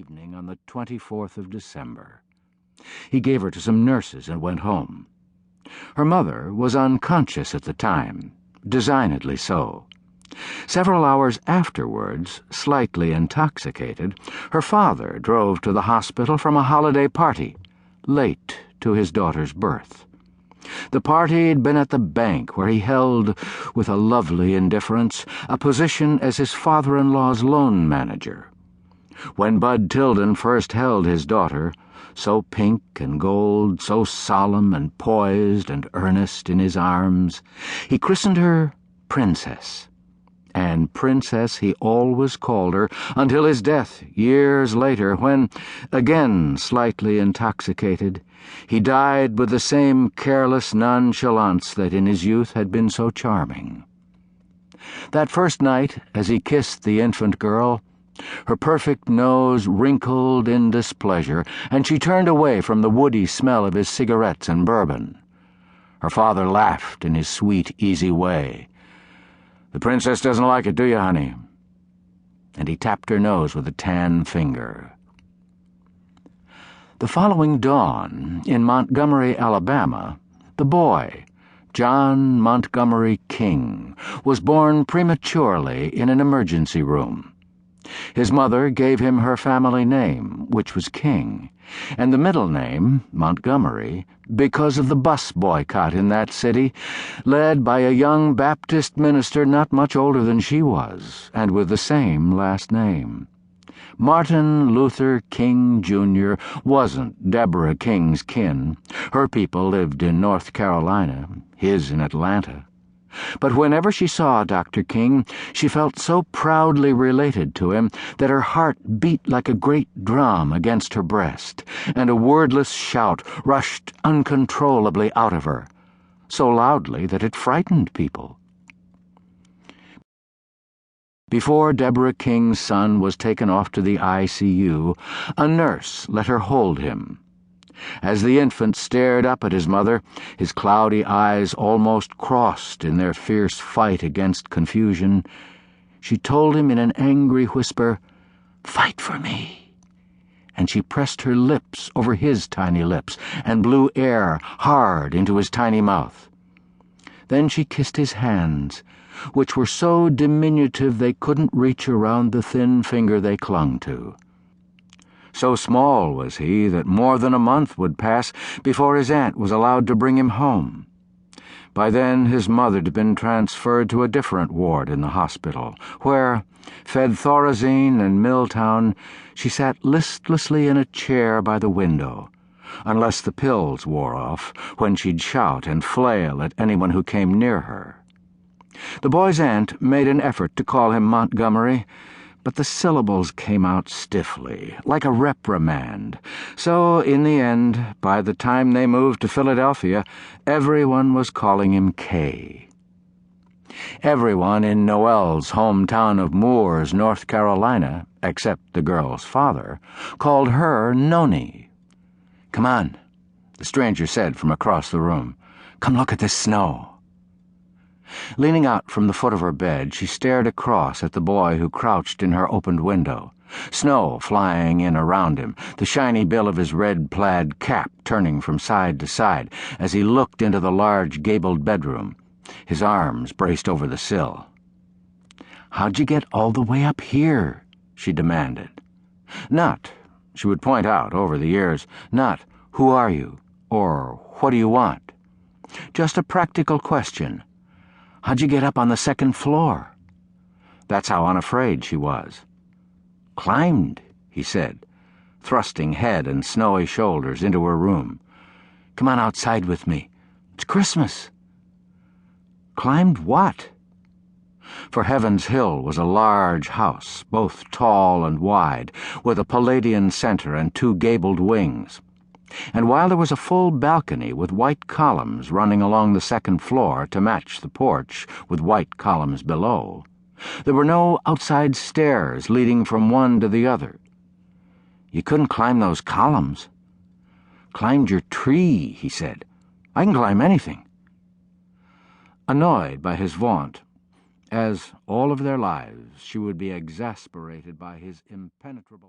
evening on the 24th of December. He gave her to some nurses and went home. Her mother was unconscious at the time, designedly so. Several hours afterwards, slightly intoxicated, her father drove to the hospital from a holiday party, late to his daughter's birth. The party had been at the bank where he held, with a lovely indifference, a position as his father-in-law's loan manager. When Bud Tilden first held his daughter, so pink and gold, so solemn and poised and earnest in his arms, he christened her Princess. And Princess he always called her until his death years later when, again slightly intoxicated, he died with the same careless nonchalance that in his youth had been so charming. That first night, as he kissed the infant girl, her perfect nose wrinkled in displeasure, and she turned away from the woody smell of his cigarettes and bourbon. Her father laughed in his sweet, easy way. "The princess doesn't like it, do you, honey?" And he tapped her nose with a tan finger. The following dawn, in Montgomery, Alabama, the boy, John Montgomery King, was born prematurely in an emergency room. His mother gave him her family name, which was King, and the middle name, Montgomery, because of the bus boycott in that city, led by a young Baptist minister not much older than she was, and with the same last name. Martin Luther King, Jr. wasn't Deborah King's kin. Her people lived in North Carolina, his in Atlanta. But whenever she saw Dr. King, she felt so proudly related to him that her heart beat like a great drum against her breast, and a wordless shout rushed uncontrollably out of her, so loudly that it frightened people. Before Deborah King's son was taken off to the ICU, a nurse let her hold him. As the infant stared up at his mother, his cloudy eyes almost crossed in their fierce fight against confusion, she told him in an angry whisper, "Fight for me." And she pressed her lips over his tiny lips and blew air hard into his tiny mouth. Then she kissed his hands, which were so diminutive they couldn't reach around the thin finger they clung to. So small was he that more than a month would pass before his aunt was allowed to bring him home. By then his mother had been transferred to a different ward in the hospital, where, fed Thorazine and Milltown, she sat listlessly in a chair by the window, unless the pills wore off, when she'd shout and flail at anyone who came near her. The boy's aunt made an effort to call him Montgomery, but the syllables came out stiffly, like a reprimand. So, in the end, by the time they moved to Philadelphia, everyone was calling him Kaye. Everyone in Noel's hometown of Moores, North Carolina, except the girl's father, called her Noni. "Come on," the stranger said from across the room. "Come look at this snow." Leaning out from the foot of her bed, she stared across at the boy who crouched in her opened window, snow flying in around him, the shiny bill of his red plaid cap turning from side to side as he looked into the large gabled bedroom, his arms braced over the sill. "How'd you get all the way up here?" she demanded. Not, she would point out over the years, not, "Who are you?" or "What do you want?" Just a practical question. "How'd you get up on the second floor?" That's how unafraid she was. "Climbed," he said, thrusting head and snowy shoulders into her room. "Come on outside with me. It's Christmas." "Climbed what?" For Heaven's Hill was a large house, both tall and wide, with a Palladian center and two gabled wings. And while there was a full balcony with white columns running along the second floor to match the porch with white columns below, there were no outside stairs leading from one to the other. "You couldn't climb those columns." "Climbed your tree," he said. "I can climb anything." Annoyed by his vaunt, as all of their lives she would be exasperated by his impenetrable